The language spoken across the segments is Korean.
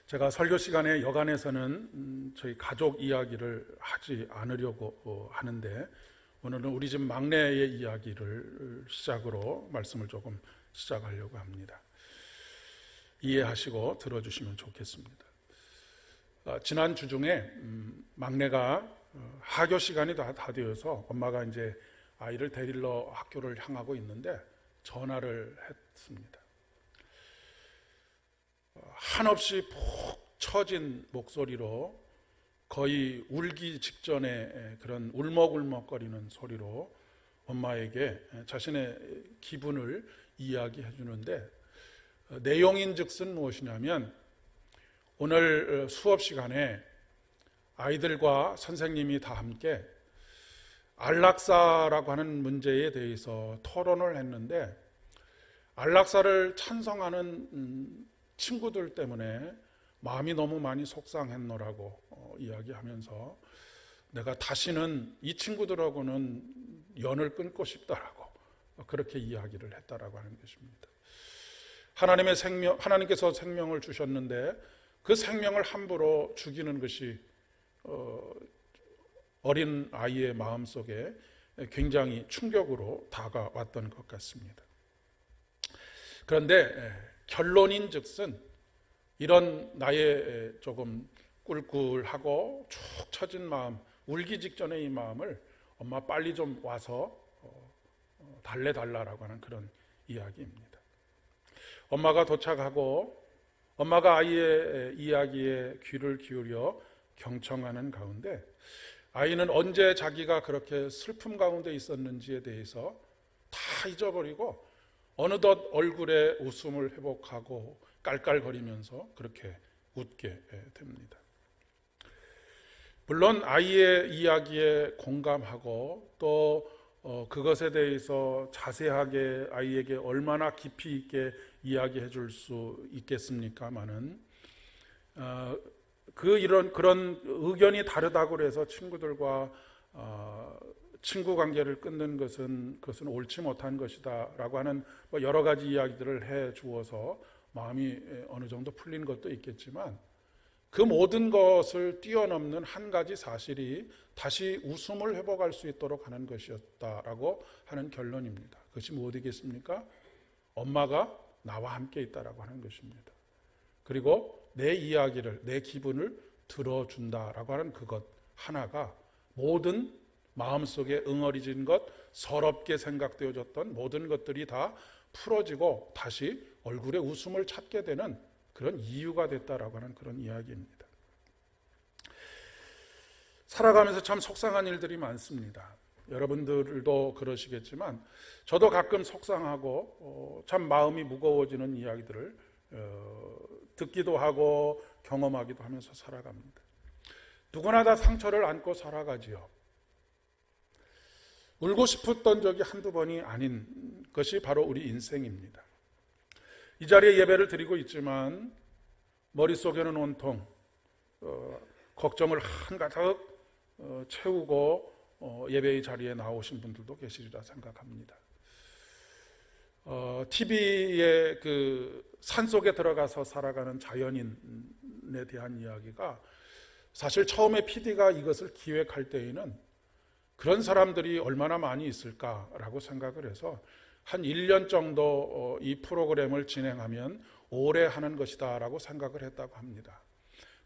제가 설교 시간에 여간에서는 저희 가족 이야기를 하지 않으려고 하는데 오늘은 우리 집 막내의 이야기를 시작으로 말씀을 조금 시작하려고 합니다. 이해하시고 들어주시면 좋겠습니다. 지난 주 중에 막내가 하교 시간이 다 되어서 엄마가 이제 아이를 데리러 학교를 향하고 있는데 전화를 했습니다. 한없이 푹 처진 목소리로 거의 울기 직전에 그런 울먹울먹거리는 소리로 엄마에게 자신의 기분을 이야기해 주는데, 내용인즉슨 무엇이냐면 오늘 수업 시간에 아이들과 선생님이 다 함께 안락사라고 하는 문제에 대해서 토론을 했는데, 안락사를 찬성하는 친구들 때문에 마음이 너무 많이 속상했노라고 이야기하면서 내가 다시는 이 친구들하고는 연을 끊고 싶다라고 그렇게 이야기를 했다라고 하는 것입니다. 하나님께서 생명을 주셨는데 그 생명을 함부로 죽이는 것이 어린 아이의 마음속에 굉장히 충격으로 다가왔던 것 같습니다. 그런데 결론인즉슨 이런 나의 조금 꿀꿀하고 축 처진 마음, 울기 직전의 이 마음을 엄마 빨리 좀 와서 달래달라라고 하는 그런 이야기입니다. 엄마가 도착하고 엄마가 아이의 이야기에 귀를 기울여 경청하는 가운데 아이는 언제 자기가 그렇게 슬픔 가운데 있었는지에 대해서 다 잊어버리고 어느덧 얼굴에 웃음을 회복하고 깔깔거리면서 그렇게 웃게 됩니다. 물론 아이의 이야기에 공감하고 또 그것에 대해서 자세하게 아이에게 얼마나 깊이 있게 이야기해 줄 수 있겠습니까마는 그런 의견이 다르다고 해서 친구들과 친구 관계를 끊는 그것은 옳지 못한 것이다 라고 하는 여러 가지 이야기들을 해 주어서 마음이 어느 정도 풀린 것도 있겠지만, 그 모든 것을 뛰어넘는 한 가지 사실이 다시 웃음을 회복할 수 있도록 하는 것이었다라고 하는 결론입니다. 그것이 무엇이겠습니까? 엄마가 나와 함께 있다라고 하는 것입니다. 그리고 내 이야기를, 내 기분을 들어준다라고 하는 그것 하나가 모든 마음속에 응어리진 것, 서럽게 생각되어졌던 모든 것들이 다 풀어지고 다시 얼굴에 웃음을 찾게 되는 그런 이유가 됐다라고 하는 그런 이야기입니다. 살아가면서 참 속상한 일들이 많습니다. 여러분들도 그러시겠지만 저도 가끔 속상하고 참 마음이 무거워지는 이야기들을 듣기도 하고 경험하기도 하면서 살아갑니다. 누구나 다 상처를 안고 살아가지요. 울고 싶었던 적이 한두 번이 아닌 것이 바로 우리 인생입니다. 이 자리에 예배를 드리고 있지만 머릿속에는 온통 걱정을 한가득 채우고 예배의 자리에 나오신 분들도 계시리라 생각합니다. TV의 그 산속에 들어가서 살아가는 자연인에 대한 이야기가, 사실 처음에 PD가 이것을 기획할 때에는 그런 사람들이 얼마나 많이 있을까라고 생각을 해서 한 1년 정도 이 프로그램을 진행하면 오래 하는 것이다 라고 생각을 했다고 합니다.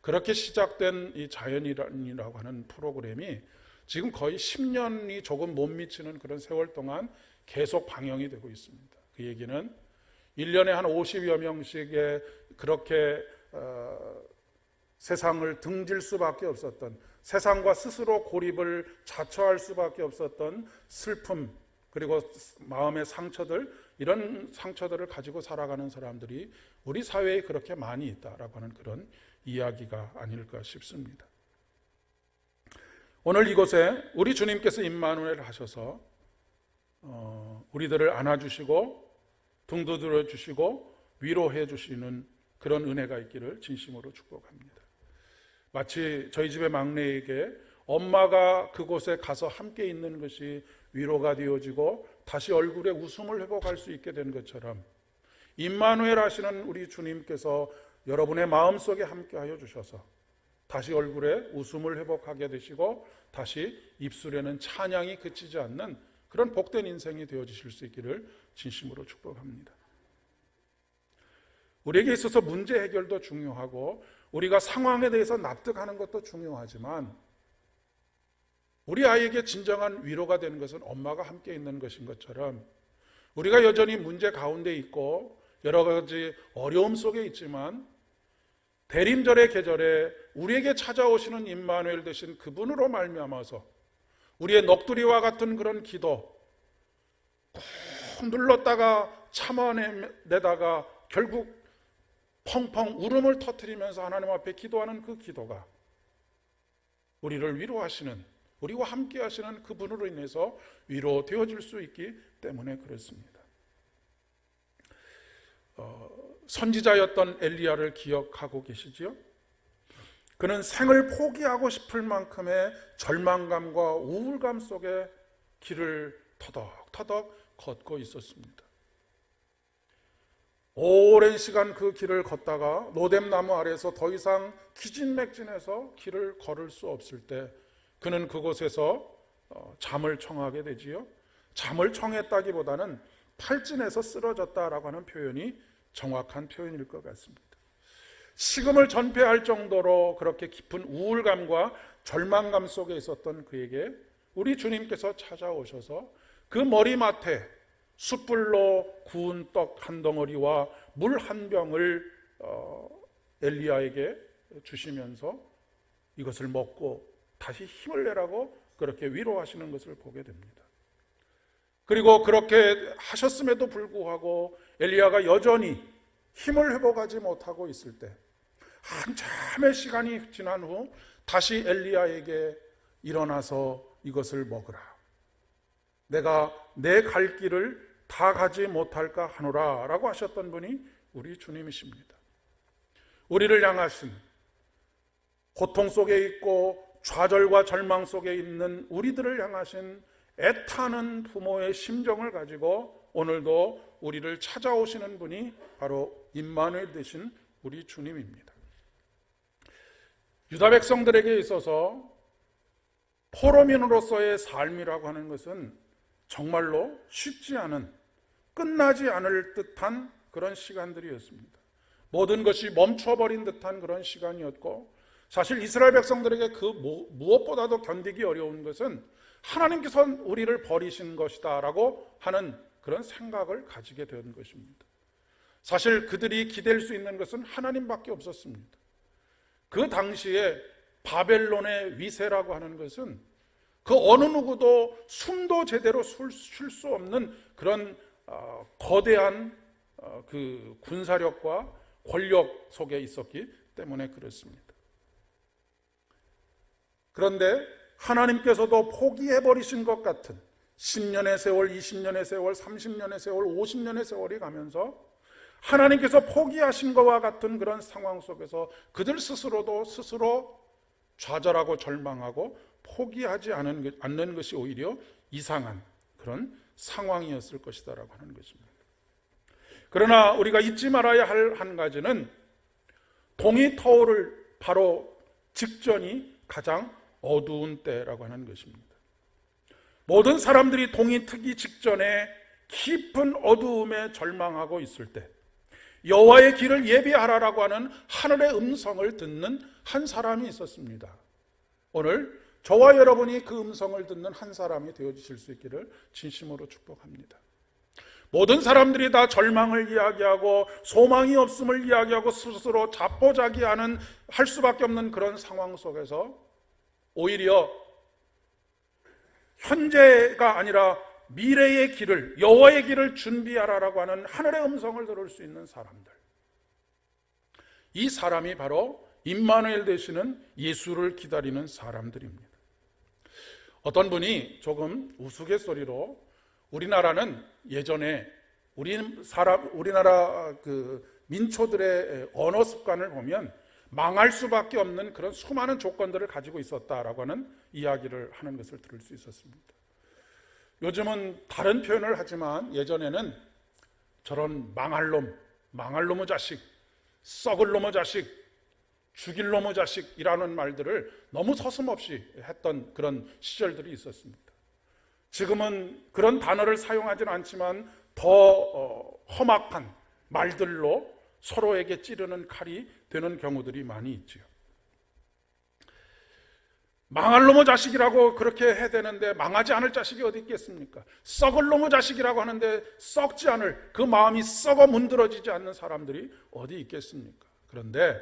그렇게 시작된 이 자연이라고 하는 프로그램이 지금 거의 10년이 조금 못 미치는 그런 세월 동안 계속 방영이 되고 있습니다. 그 얘기는 1년에 한 50여 명씩의 그렇게 세상을 등질 수밖에 없었던, 세상과 스스로 고립을 자처할 수밖에 없었던 슬픔, 그리고 마음의 상처들, 이런 상처들을 가지고 살아가는 사람들이 우리 사회에 그렇게 많이 있다라고 하는 그런 이야기가 아닐까 싶습니다. 오늘 이곳에 우리 주님께서 임마누엘 하셔서 우리들을 안아주시고 등 두드려 주시고 위로해 주시는 그런 은혜가 있기를 진심으로 축복합니다. 마치 저희 집의 막내에게 엄마가 그곳에 가서 함께 있는 것이 위로가 되어지고 다시 얼굴에 웃음을 회복할 수 있게 된 것처럼 임마누엘 하시는 우리 주님께서 여러분의 마음속에 함께하여 주셔서 다시 얼굴에 웃음을 회복하게 되시고 다시 입술에는 찬양이 그치지 않는 그런 복된 인생이 되어주실 수 있기를 진심으로 축복합니다. 우리에게 있어서 문제 해결도 중요하고 우리가 상황에 대해서 납득하는 것도 중요하지만 우리 아이에게 진정한 위로가 되는 것은 엄마가 함께 있는 것인 것처럼 우리가 여전히 문제 가운데 있고 여러 가지 어려움 속에 있지만 대림절의 계절에 우리에게 찾아오시는 임마누엘 되신 그분으로 말미암아서 우리의 넋두리와 같은 그런 기도 꾹 눌렀다가 참아내다가 결국 펑펑 울음을 터뜨리면서 하나님 앞에 기도하는 그 기도가 우리를 위로하시는, 우리와 함께 하시는 그분으로 인해서 위로되어질 수 있기 때문에 그렇습니다. 선지자였던 엘리야를 기억하고 계시지요? 그는 생을 포기하고 싶을 만큼의 절망감과 우울감 속에 길을 터덕터덕 걷고 있었습니다. 오랜 시간 그 길을 걷다가 로뎀나무 아래에서 더 이상 기진맥진해서 길을 걸을 수 없을 때 그는 그곳에서 잠을 청하게 되지요. 잠을 청했다기보다는 팔진해서 쓰러졌다라고 하는 표현이 정확한 표현일 것 같습니다. 식음을 전폐할 정도로 그렇게 깊은 우울감과 절망감 속에 있었던 그에게 우리 주님께서 찾아오셔서 그 머리맡에 숯불로 구운 떡 한 덩어리와 물 한 병을 엘리야에게 주시면서 이것을 먹고 다시 힘을 내라고 그렇게 위로하시는 것을 보게 됩니다. 그리고 그렇게 하셨음에도 불구하고 엘리야가 여전히 힘을 회복하지 못하고 있을 때 한참의 시간이 지난 후 다시 엘리야에게 일어나서 이것을 먹으라. 내가 내 갈 길을 다 가지 못할까 하노라 라고 하셨던 분이 우리 주님이십니다. 우리를 향하신 고통 속에 있고 좌절과 절망 속에 있는 우리들을 향하신 애타는 부모의 심정을 가지고 오늘도 우리를 찾아오시는 분이 바로 임마누엘 되신 우리 주님입니다. 유다 백성들에게 있어서 포로민으로서의 삶이라고 하는 것은 정말로 쉽지 않은, 끝나지 않을 듯한 그런 시간들이었습니다. 모든 것이 멈춰버린 듯한 그런 시간이었고, 사실 이스라엘 백성들에게 그 무엇보다도 견디기 어려운 것은 하나님께서 우리를 버리신 것이다 라고 하는 그런 생각을 가지게 된 것입니다. 사실 그들이 기댈 수 있는 것은 하나님밖에 없었습니다. 그 당시에 바벨론의 위세라고 하는 것은 그 어느 누구도 숨도 제대로 쉴 수 없는 그런 거대한 그 군사력과 권력 속에 있었기 때문에 그렇습니다. 그런데 하나님께서도 포기해버리신 것 같은 10년의 세월, 20년의 세월, 30년의 세월, 50년의 세월이 가면서 하나님께서 포기하신 것과 같은 그런 상황 속에서 그들 스스로도 스스로 좌절하고 절망하고 포기하지 않는 것이 오히려 이상한 그런 상황이었을 것이다라고 하는 것입니다. 그러나 우리가 잊지 말아야 할 한 가지는 동이 터오를 바로 직전이 가장 어두운 때라고 하는 것입니다. 모든 사람들이 동이 트기 직전에 깊은 어두움에 절망하고 있을 때 여호와의 길을 예비하라라고 하는 하늘의 음성을 듣는 한 사람이 있었습니다. 오늘 저와 여러분이 그 음성을 듣는 한 사람이 되어주실 수 있기를 진심으로 축복합니다. 모든 사람들이 다 절망을 이야기하고 소망이 없음을 이야기하고 스스로 자포자기하는 할 수밖에 없는 그런 상황 속에서 오히려 현재가 아니라 미래의 길을, 여호와의 길을 준비하라라고 하는 하늘의 음성을 들을 수 있는 사람들, 이 사람이 바로 임마누엘 되시는 예수를 기다리는 사람들입니다. 어떤 분이 조금 우스갯소리로 우리나라는 예전에 우리나라 그 민초들의 언어 습관을 보면 망할 수밖에 없는 그런 수많은 조건들을 가지고 있었다라고 하는 이야기를 하는 것을 들을 수 있었습니다. 요즘은 다른 표현을 하지만 예전에는 저런 망할 놈의 자식, 썩을 놈의 자식, 죽일 놈의 자식이라는 말들을 너무 서슴없이 했던 그런 시절들이 있었습니다. 지금은 그런 단어를 사용하지는 않지만 더 험악한 말들로 서로에게 찌르는 칼이 되는 경우들이 많이 있지요. 망할 놈의 자식이라고 그렇게 해야 되는데 망하지 않을 자식이 어디 있겠습니까? 썩을 놈의 자식이라고 하는데 썩지 않을, 그 마음이 썩어 문드러지지 않는 사람들이 어디 있겠습니까? 그런데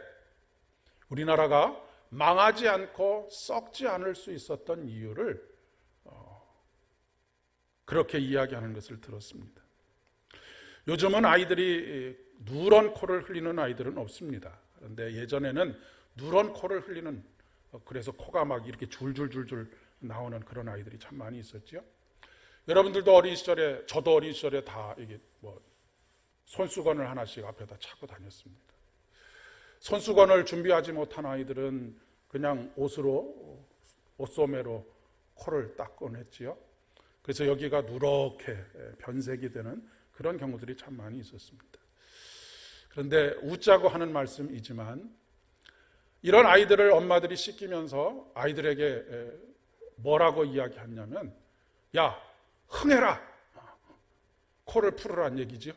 우리나라가 망하지 않고 썩지 않을 수 있었던 이유를 그렇게 이야기하는 것을 들었습니다. 요즘은 아이들이 누런 코를 흘리는 아이들은 없습니다. 그런데 예전에는 누런 코를 흘리는, 그래서 코가 막 이렇게 줄줄줄줄 나오는 그런 아이들이 참 많이 있었죠. 여러분들도 어린 시절에, 저도 어린 시절에 다 이게 손수건을 하나씩 앞에다 차고 다녔습니다. 손수건을 준비하지 못한 아이들은 그냥 옷소매로 코를 닦곤 했지요. 그래서 여기가 누렇게 변색이 되는 그런 경우들이 참 많이 있었습니다. 그런데 웃자고 하는 말씀이지만 이런 아이들을 엄마들이 씻기면서 아이들에게 뭐라고 이야기했냐면, 야, 흥해라, 코를 풀으란 얘기죠.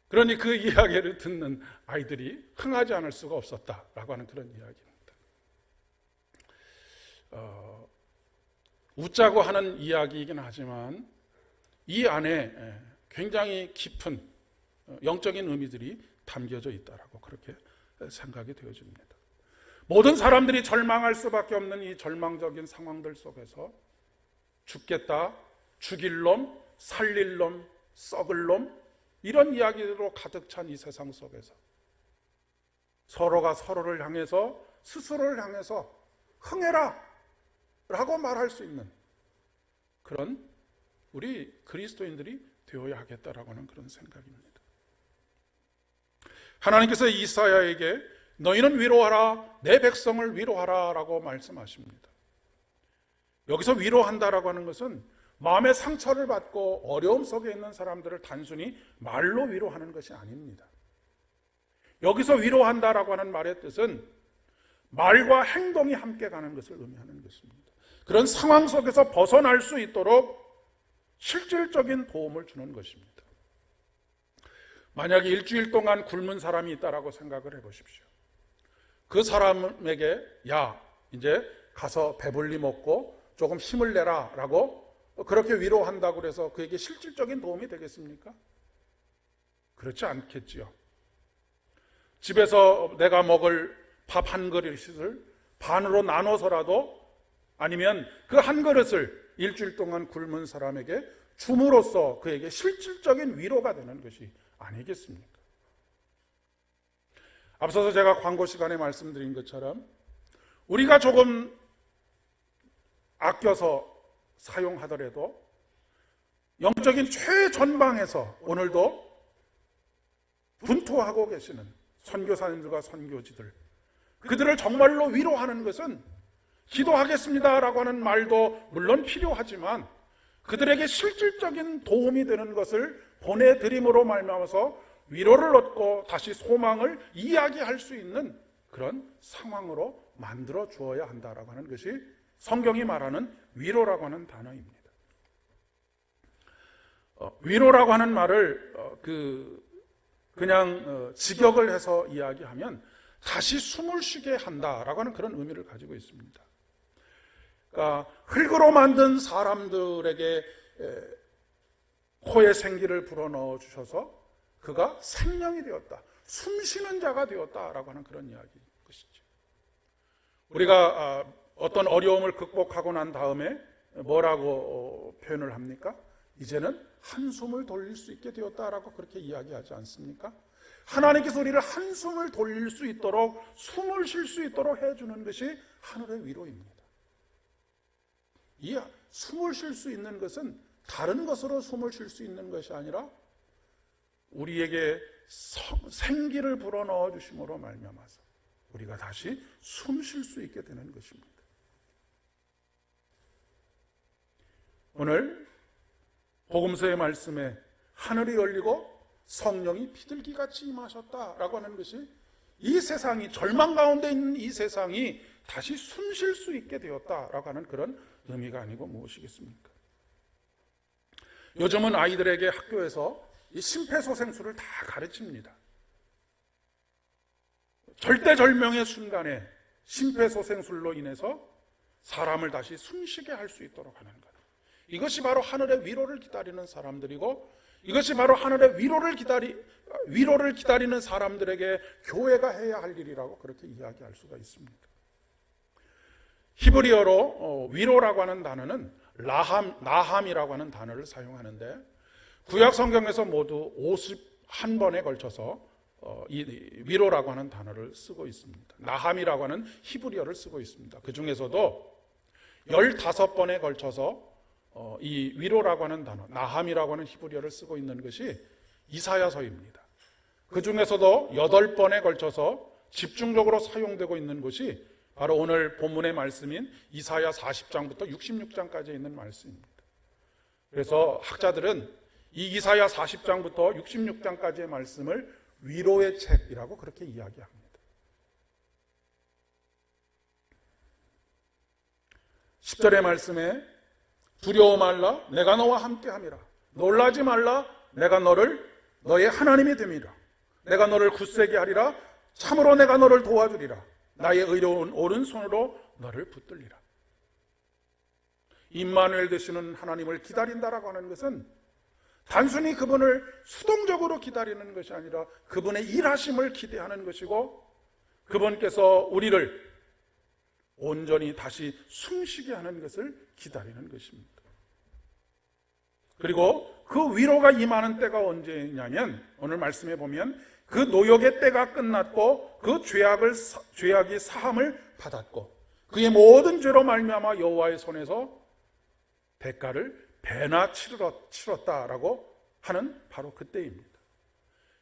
그러니 그 이야기를 듣는 아이들이 흥하지 않을 수가 없었다라고 하는 그런 이야기입니다. 웃자고 하는 이야기이긴 하지만 이 안에 굉장히 깊은 영적인 의미들이 담겨져 있다라고 그렇게 생각이 되어집니다. 모든 사람들이 절망할 수밖에 없는 이 절망적인 상황들 속에서 죽겠다, 죽일 놈, 살릴 놈, 썩을 놈, 이런 이야기로 가득 찬 이 세상 속에서 서로가 서로를 향해서, 스스로를 향해서 흥해라 라고 말할 수 있는 그런 우리 그리스도인들이 되어야 하겠다라고 하는 그런 생각입니다. 하나님께서 이사야에게 너희는 위로하라, 내 백성을 위로하라 라고 말씀하십니다. 여기서 위로한다라고 하는 것은 마음의 상처를 받고 어려움 속에 있는 사람들을 단순히 말로 위로하는 것이 아닙니다. 여기서 위로한다라고 하는 말의 뜻은 말과 행동이 함께 가는 것을 의미하는 것입니다. 그런 상황 속에서 벗어날 수 있도록 실질적인 도움을 주는 것입니다. 만약에 일주일 동안 굶은 사람이 있다라고 생각을 해보십시오. 그 사람에게 야, 이제 가서 배불리 먹고 조금 힘을 내라 라고 그렇게 위로한다고 해서 그에게 실질적인 도움이 되겠습니까? 그렇지 않겠지요. 집에서 내가 먹을 밥 한 그릇을 반으로 나눠서라도, 아니면 그 한 그릇을 일주일 동안 굶은 사람에게 줌으로써 그에게 실질적인 위로가 되는 것이 아니겠습니까? 앞서서 제가 광고 시간에 말씀드린 것처럼 우리가 조금 아껴서 사용하더라도 영적인 최전방에서 오늘도 분투하고 계시는 선교사님들과 선교지들, 그들을 정말로 위로하는 것은 기도하겠습니다라고 하는 말도 물론 필요하지만 그들에게 실질적인 도움이 되는 것을 보내드림으로 말미암아서 위로를 얻고 다시 소망을 이야기할 수 있는 그런 상황으로 만들어 주어야 한다라고 하는 것이 성경이 말하는 위로라고 하는 단어입니다. 위로라고 하는 말을 그냥 직역을 해서 이야기하면 다시 숨을 쉬게 한다라고 하는 그런 의미를 가지고 있습니다. 그러니까 흙으로 만든 사람들에게 코에 생기를 불어넣어 주셔서 그가 생명이 되었다, 숨쉬는 자가 되었다라고 하는 그런 이야기인 것이죠. 우리가 어떤 어려움을 극복하고 난 다음에 뭐라고 표현을 합니까? 이제는 한숨을 돌릴 수 있게 되었다라고 그렇게 이야기하지 않습니까? 하나님께서 우리를 한숨을 돌릴 수 있도록, 숨을 쉴 수 있도록 해주는 것이 하늘의 위로입니다. 이 숨을 쉴 수 있는 것은 다른 것으로 숨을 쉴 수 있는 것이 아니라 우리에게 생기를 불어넣어 주심으로 말미암아서 우리가 다시 숨 쉴 수 있게 되는 것입니다. 오늘 복음서의 말씀에 하늘이 열리고 성령이 비둘기같이 임하셨다라고 하는 것이 이 세상이, 절망 가운데 있는 이 세상이 다시 숨 쉴 수 있게 되었다라고 하는 그런 의미가 아니고 무엇이겠습니까? 요즘은 아이들에게 학교에서 이 심폐소생술을 다 가르칩니다. 절대절명의 순간에 심폐소생술로 인해서 사람을 다시 숨쉬게 할 수 있도록 하는 것. 이것이 바로 하늘의 위로를 기다리는 사람들이고, 이것이 바로 하늘의 위로를 기다리는 사람들에게 교회가 해야 할 일이라고 그렇게 이야기할 수가 있습니다. 히브리어로 위로라고 하는 단어는 나함이라고 하는 단어를 사용하는데, 구약 성경에서 모두 51번에 걸쳐서 이 위로라고 하는 단어를 쓰고 있습니다. 나함이라고 하는 히브리어를 쓰고 있습니다. 그 중에서도 15번에 걸쳐서 이 위로라고 하는 단어, 나함이라고 하는 히브리어를 쓰고 있는 것이 이사야서입니다. 그 중에서도 8번에 걸쳐서 집중적으로 사용되고 있는 것이 바로 오늘 본문의 말씀인 이사야 40장부터 66장까지 있는 말씀입니다. 그래서 학자들은 이 이사야 40장부터 66장까지의 말씀을 위로의 책이라고 그렇게 이야기합니다. 10절의 말씀에 두려워 말라, 내가 너와 함께함이라. 놀라지 말라, 내가 너의 하나님이 됨이라. 내가 너를 굳세게 하리라. 참으로 내가 너를 도와주리라. 나의 의로운 오른손으로 너를 붙들리라. 임마누엘 되시는 하나님을 기다린다라고 하는 것은 단순히 그분을 수동적으로 기다리는 것이 아니라 그분의 일하심을 기대하는 것이고, 그분께서 우리를 온전히 다시 숨쉬게 하는 것을 기다리는 것입니다. 그리고 그 위로가 임하는 때가 언제냐면, 오늘 말씀해 보면 그 노역의 때가 끝났고 그 죄악이 사함을 받았고 그의 모든 죄로 말미암아 여호와의 손에서 대가를 배나 치렀다라고 하는 바로 그때입니다.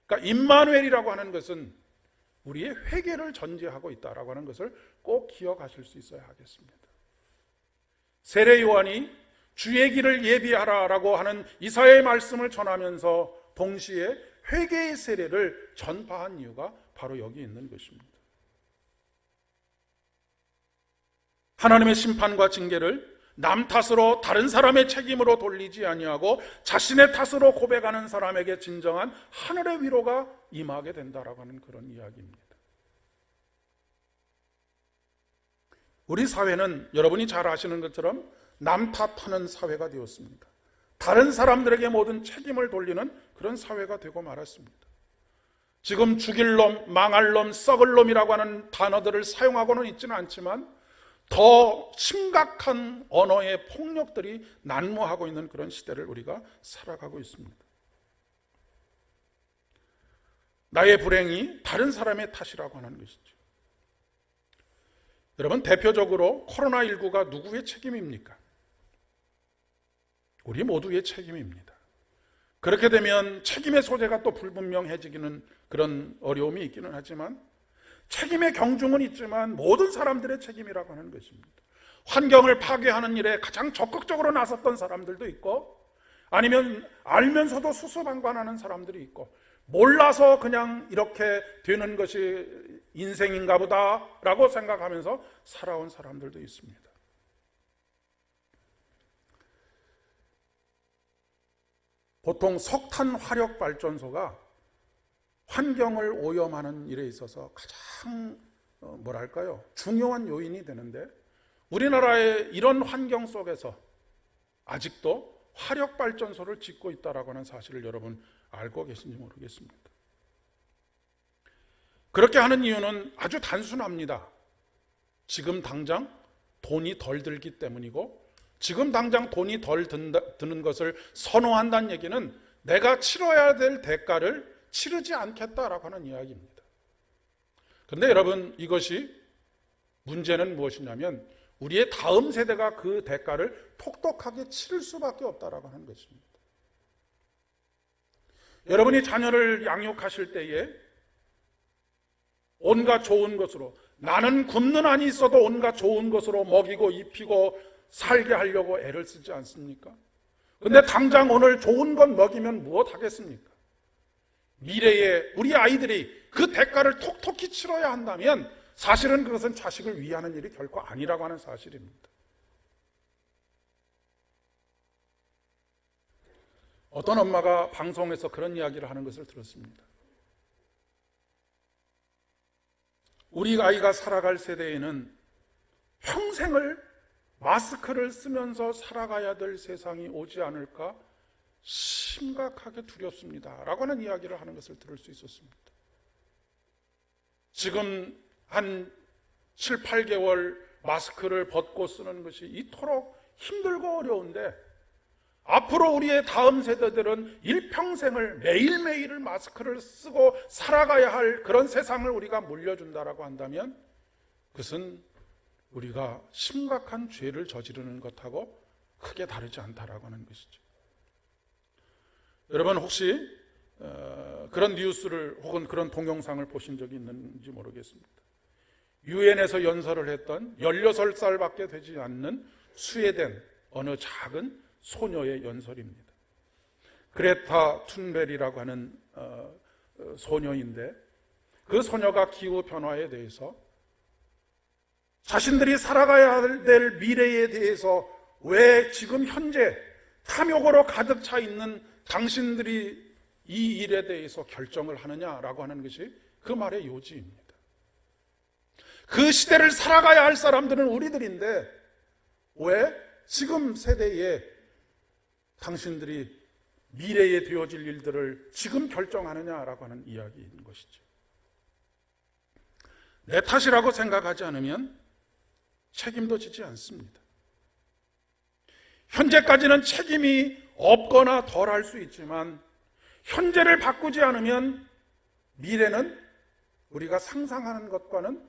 그러니까 임마누엘이라고 하는 것은 우리의 회개를 전제하고 있다라고 하는 것을 꼭 기억하실 수 있어야 하겠습니다. 세례 요한이 주의 길을 예비하라라고 하는 이사야의 말씀을 전하면서 동시에 회개의 세례를 전파한 이유가 바로 여기 있는 것입니다. 하나님의 심판과 징계를 남 탓으로, 다른 사람의 책임으로 돌리지 아니하고 자신의 탓으로 고백하는 사람에게 진정한 하늘의 위로가 임하게 된다라고 하는 그런 이야기입니다. 우리 사회는 여러분이 잘 아시는 것처럼 남 탓하는 사회가 되었습니다. 다른 사람들에게 모든 책임을 돌리는 그런 사회가 되고 말았습니다. 지금 죽일 놈, 망할 놈, 썩을 놈이라고 하는 단어들을 사용하고는 있지는 않지만 더 심각한 언어의 폭력들이 난무하고 있는 그런 시대를 우리가 살아가고 있습니다. 나의 불행이 다른 사람의 탓이라고 하는 것이죠. 여러분, 대표적으로 코로나19가 누구의 책임입니까? 우리 모두의 책임입니다. 그렇게 되면 책임의 소재가 또 불분명해지기는 그런 어려움이 있기는 하지만 책임의 경중은 있지만 모든 사람들의 책임이라고 하는 것입니다. 환경을 파괴하는 일에 가장 적극적으로 나섰던 사람들도 있고, 아니면 알면서도 수수방관하는 사람들이 있고, 몰라서 그냥 이렇게 되는 것이 인생인가 보다라고 생각하면서 살아온 사람들도 있습니다. 보통 석탄 화력 발전소가 환경을 오염하는 일에 있어서 가장 중요한 요인이 되는데, 우리나라의 이런 환경 속에서 아직도 화력 발전소를 짓고 있다라고 하는 사실을 여러분 알고 계신지 모르겠습니다. 그렇게 하는 이유는 아주 단순합니다. 지금 당장 돈이 덜 들기 때문이고, 지금 당장 돈이 덜 드는 것을 선호한다는 얘기는 내가 치러야 될 대가를 치르지 않겠다라고 하는 이야기입니다. 그런데 여러분, 이것이 문제는 무엇이냐면 우리의 다음 세대가 그 대가를 똑똑하게 치를 수밖에 없다라고 하는 것입니다. 여러분이 자녀를 양육하실 때에 온갖 좋은 것으로, 나는 굶는 한이 있어도 온갖 좋은 것으로 먹이고 입히고 살게 하려고 애를 쓰지 않습니까? 근데 당장 오늘 좋은 것 먹이면 무엇 하겠습니까? 미래에 우리 아이들이 그 대가를 톡톡히 치러야 한다면 사실은 그것은 자식을 위하는 일이 결코 아니라고 하는 사실입니다. 어떤 엄마가 방송에서 그런 이야기를 하는 것을 들었습니다. 우리 아이가 살아갈 세대에는 평생을 마스크를 쓰면서 살아가야 될 세상이 오지 않을까 심각하게 두렵습니다 라고 하는 이야기를 하는 것을 들을 수 있었습니다. 지금 한 7, 8개월 마스크를 벗고 쓰는 것이 이토록 힘들고 어려운데 앞으로 우리의 다음 세대들은 일평생을 매일매일 마스크를 쓰고 살아가야 할 그런 세상을 우리가 물려준다라고 한다면 그것은 우리가 심각한 죄를 저지르는 것하고 크게 다르지 않다라고 하는 것이죠. 여러분 혹시 그런 뉴스를 혹은 그런 동영상을 보신 적이 있는지 모르겠습니다. 유엔에서 연설을 했던 16살밖에 되지 않는 스웨덴 어느 작은 소녀의 연설입니다. 그레타 툰베리라고 하는 소녀인데 그 소녀가 기후 변화에 대해서 자신들이 살아가야 될 미래에 대해서 왜 지금 현재 탐욕으로 가득 차 있는 당신들이 이 일에 대해서 결정을 하느냐라고 하는 것이 그 말의 요지입니다. 그 시대를 살아가야 할 사람들은 우리들인데 왜 지금 세대에 당신들이 미래에 되어질 일들을 지금 결정하느냐라고 하는 이야기인 것이죠. 내 탓이라고 생각하지 않으면 책임도 지지 않습니다. 현재까지는 책임이 없거나 덜할 수 있지만 현재를 바꾸지 않으면 미래는 우리가 상상하는 것과는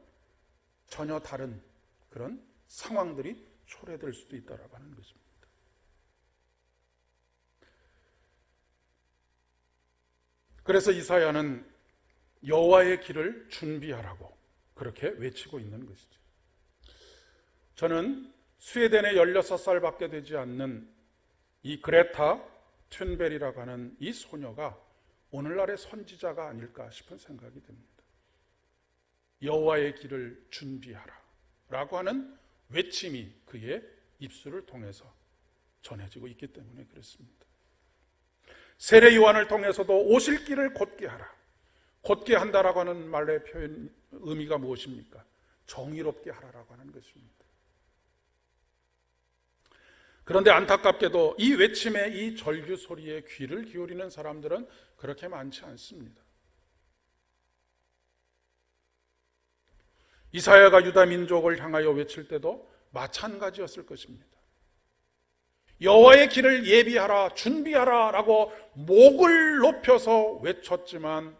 전혀 다른 그런 상황들이 초래될 수도 있다라고 하는 것입니다. 그래서 이사야는 여호와의 길을 준비하라고 그렇게 외치고 있는 것이죠. 저는 스웨덴의 16살밖에 되지 않는 이 그레타 툰베리라고 하는 이 소녀가 오늘날의 선지자가 아닐까 싶은 생각이 듭니다. 여호와의 길을 준비하라 라고 하는 외침이 그의 입술을 통해서 전해지고 있기 때문에 그렇습니다. 세례 요한을 통해서도 오실 길을 곧게 하라. 곧게 한다라고 하는 말의 표현 의미가 무엇입니까? 정의롭게 하라라고 하는 것입니다. 그런데 안타깝게도 이 외침에 이 절규 소리에 귀를 기울이는 사람들은 그렇게 많지 않습니다. 이사야가 유다 민족을 향하여 외칠 때도 마찬가지였을 것입니다. 여호와의 길을 예비하라, 준비하라 라고 목을 높여서 외쳤지만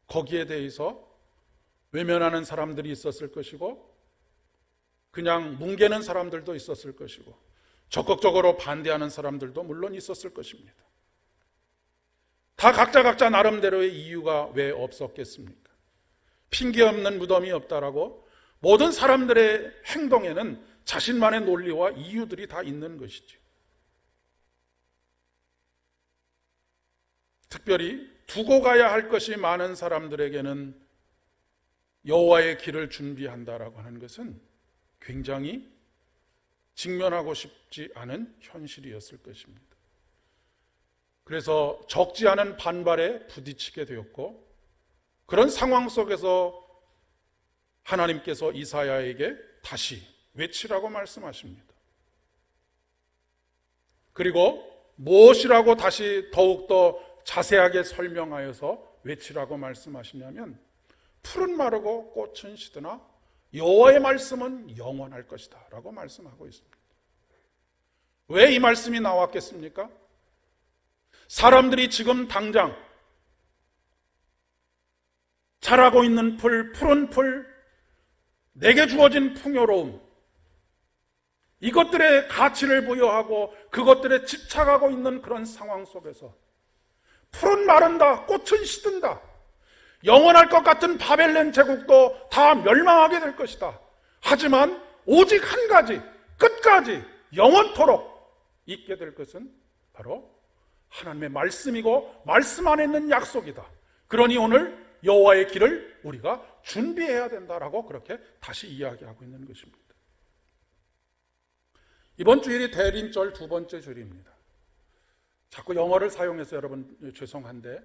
거기에 대해서 외면하는 사람들이 있었을 것이고 그냥 뭉개는 사람들도 있었을 것이고 적극적으로 반대하는 사람들도 물론 있었을 것입니다. 다 각자 나름대로의 이유가 왜 없었겠습니까? 핑계 없는 무덤이 없다라고 모든 사람들의 행동에는 자신만의 논리와 이유들이 다 있는 것이죠. 특별히 두고 가야 할 것이 많은 사람들에게는 여호와의 길을 준비한다라고 하는 것은 굉장히 직면하고 싶지 않은 현실이었을 것입니다. 그래서 적지 않은 반발에 부딪히게 되었고 그런 상황 속에서 하나님께서 이사야에게 다시 외치라고 말씀하십니다. 그리고 무엇이라고 다시 더욱더 자세하게 설명하여서 외치라고 말씀하시냐면 풀은 마르고 꽃은 시드나 여호와의 말씀은 영원할 것이다 라고 말씀하고 있습니다. 왜 이 말씀이 나왔겠습니까? 사람들이 지금 당장 자라고 있는 풀, 푸른 풀, 내게 주어진 풍요로움, 이것들의 가치를 부여하고 그것들에 집착하고 있는 그런 상황 속에서 풀은 마른다, 꽃은 시든다, 영원할 것 같은 바벨론 제국도 다 멸망하게 될 것이다. 하지만 오직 한 가지, 끝까지 영원토록 있게 될 것은 바로 하나님의 말씀이고 말씀 안에 있는 약속이다. 그러니 오늘 여호와의 길을 우리가 준비해야 된다라고 그렇게 다시 이야기하고 있는 것입니다. 이번 주일이 대림절 두 번째 주일입니다. 자꾸 영어를 사용해서 여러분 죄송한데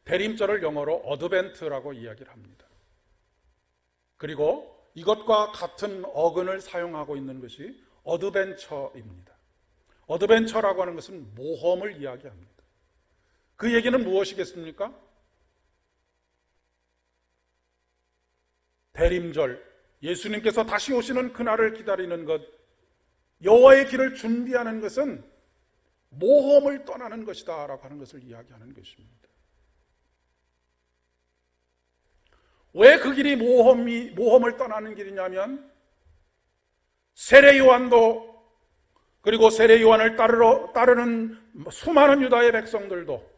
대림절을 영어로 어드벤트라고 이야기를 합니다. 그리고 이것과 같은 어근을 사용하고 있는 것이 어드벤처입니다. 어드벤처라고 하는 것은 모험을 이야기합니다. 그 얘기는 무엇이겠습니까? 대림절, 예수님께서 다시 오시는 그날을 기다리는 것, 여호와의 길을 준비하는 것은 모험을 떠나는 것이다 라고 하는 것을 이야기하는 것입니다. 왜 그 길이 모험을 떠나는 길이냐면 세례 요한도 그리고 세례 요한을 따르는 수많은 유다의 백성들도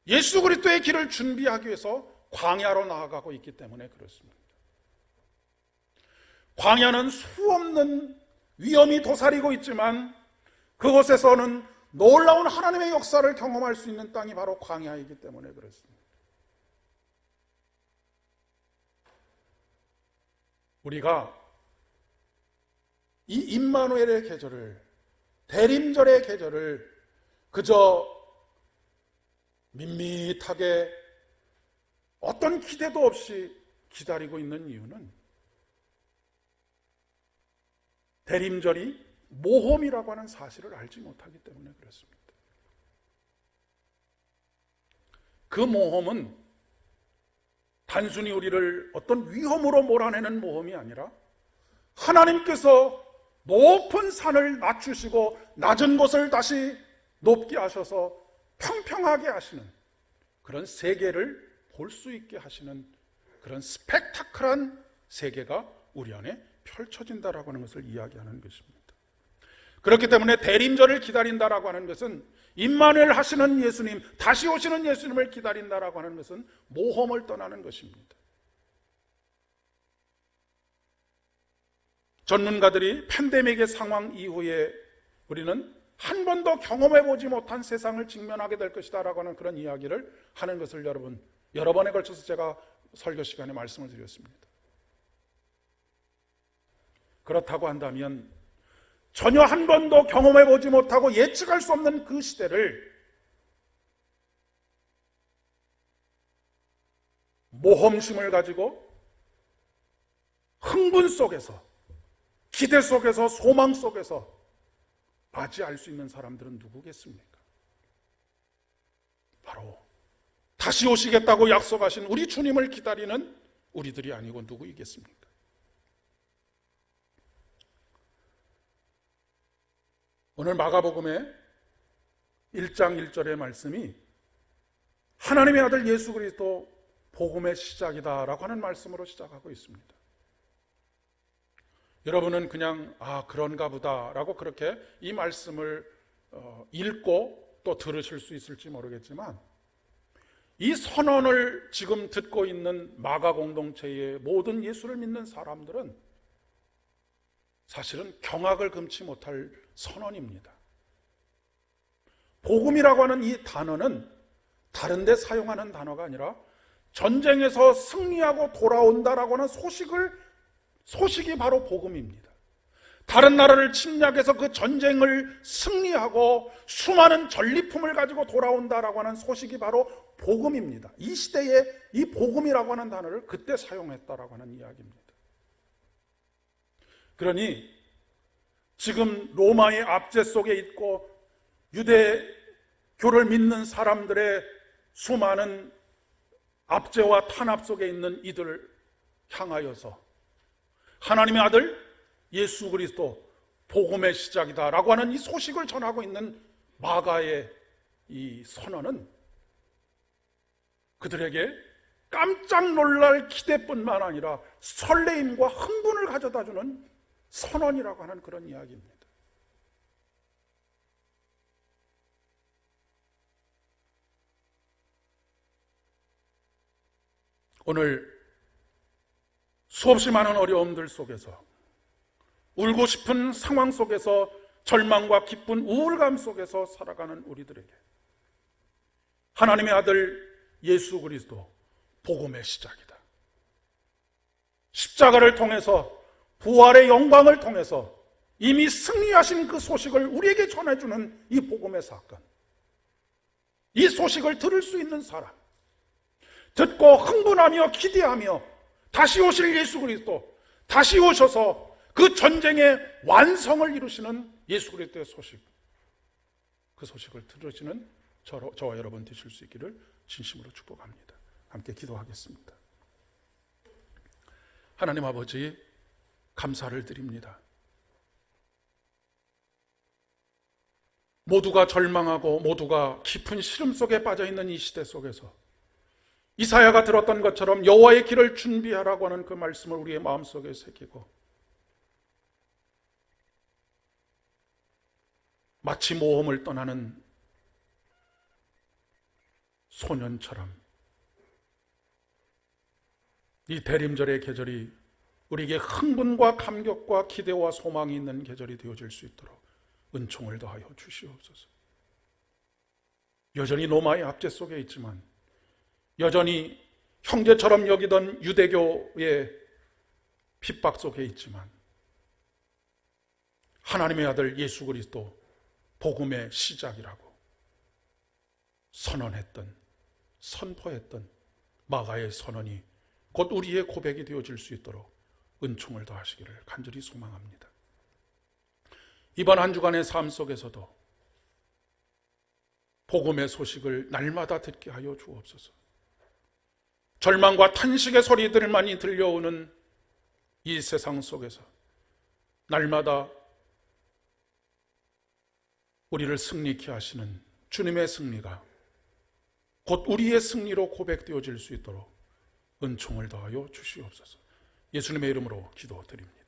예수 그리스도의 길을 준비하기 위해서 광야로 나아가고 있기 때문에 그렇습니다. 광야는 수없는 위험이 도사리고 있지만 그곳에서는 놀라운 하나님의 역사를 경험할 수 있는 땅이 바로 광야이기 때문에 그렇습니다. 우리가 이 임마누엘의 계절을, 대림절의 계절을 그저 밋밋하게 어떤 기대도 없이 기다리고 있는 이유는 대림절이 모험이라고 하는 사실을 알지 못하기 때문에 그렇습니다. 그 모험은 단순히 우리를 어떤 위험으로 몰아내는 모험이 아니라 하나님께서 높은 산을 낮추시고 낮은 곳을 다시 높게 하셔서 평평하게 하시는 그런 세계를 볼 수 있게 하시는 그런 스펙타클한 세계가 우리 안에 펼쳐진다라고 하는 것을 이야기하는 것입니다. 그렇기 때문에 대림절을 기다린다라고 하는 것은 임마누엘 하시는 예수님, 다시 오시는 예수님을 기다린다라고 하는 것은 모험을 떠나는 것입니다. 전문가들이 팬데믹의 상황 이후에 우리는 한 번도 경험해보지 못한 세상을 직면하게 될 것이다 라고 하는 그런 이야기를 하는 것을 여러 번에 걸쳐서 제가 설교 시간에 말씀을 드렸습니다. 그렇다고 한다면 전혀 한 번도 경험해보지 못하고 예측할 수 없는 그 시대를 모험심을 가지고 흥분 속에서, 기대 속에서, 소망 속에서 맞이할 수 있는 사람들은 누구겠습니까? 바로 다시 오시겠다고 약속하신 우리 주님을 기다리는 우리들이 아니고 누구이겠습니까? 오늘 마가복음의 1장 1절의 말씀이 하나님의 아들 예수 그리스도 복음의 시작이다라고 하는 말씀으로 시작하고 있습니다. 여러분은 그냥 그런가 보다라고 그렇게 이 말씀을 읽고 또 들으실 수 있을지 모르겠지만 이 선언을 지금 듣고 있는 마가 공동체의 모든 예수를 믿는 사람들은 사실은 경악을 금치 못할 선언입니다. 복음이라고 하는 이 단어는 다른 데 사용하는 단어가 아니라 전쟁에서 승리하고 돌아온다라고 하는 소식이 바로 복음입니다. 다른 나라를 침략해서 그 전쟁을 승리하고 수많은 전리품을 가지고 돌아온다라고 하는 소식이 바로 복음입니다. 이 시대에 이 복음이라고 하는 단어를 그때 사용했다라고 하는 이야기입니다. 그러니 지금 로마의 압제 속에 있고 유대교를 믿는 사람들의 수많은 압제와 탄압 속에 있는 이들을 향하여서 하나님의 아들 예수 그리스도 복음의 시작이다라고 하는 이 소식을 전하고 있는 마가의 이 선언은 그들에게 깜짝 놀랄 기대뿐만 아니라 설레임과 흥분을 가져다주는 선언이라고 하는 그런 이야기입니다. 오늘 수없이 많은 어려움들 속에서 울고 싶은 상황 속에서 절망과 기쁜 우울감 속에서 살아가는 우리들에게 하나님의 아들 예수 그리스도 복음의 시작이다. 십자가를 통해서 부활의 영광을 통해서 이미 승리하신 그 소식을 우리에게 전해주는 이 복음의 사건, 이 소식을 들을 수 있는 사람, 듣고 흥분하며 기대하며 다시 오실 예수 그리스도, 다시 오셔서 그 전쟁의 완성을 이루시는 예수 그리스도의 소식, 그 소식을 들으시는 저와 여러분 되실 수 있기를 진심으로 축복합니다. 함께 기도하겠습니다. 하나님 아버지, 감사를 드립니다. 모두가 절망하고 모두가 깊은 시름 속에 빠져있는 이 시대 속에서 이사야가 들었던 것처럼 여호와의 길을 준비하라고 하는 그 말씀을 우리의 마음속에 새기고 마치 모험을 떠나는 소년처럼 이 대림절의 계절이 우리에게 흥분과 감격과 기대와 소망이 있는 계절이 되어질 수 있도록 은총을 더하여 주시옵소서. 여전히 로마의 압제 속에 있지만, 여전히 형제처럼 여기던 유대교의 핍박 속에 있지만, 하나님의 아들 예수 그리스도 복음의 시작이라고 선포했던 마가의 선언이 곧 우리의 고백이 되어질 수 있도록 은총을 더하시기를 간절히 소망합니다. 이번 한 주간의 삶 속에서도 복음의 소식을 날마다 듣게 하여 주옵소서. 절망과 탄식의 소리들만이 들려오는 이 세상 속에서 날마다 우리를 승리케 하시는 주님의 승리가 곧 우리의 승리로 고백되어질 수 있도록 은총을 더하여 주시옵소서. 예수님의 이름으로 기도드립니다.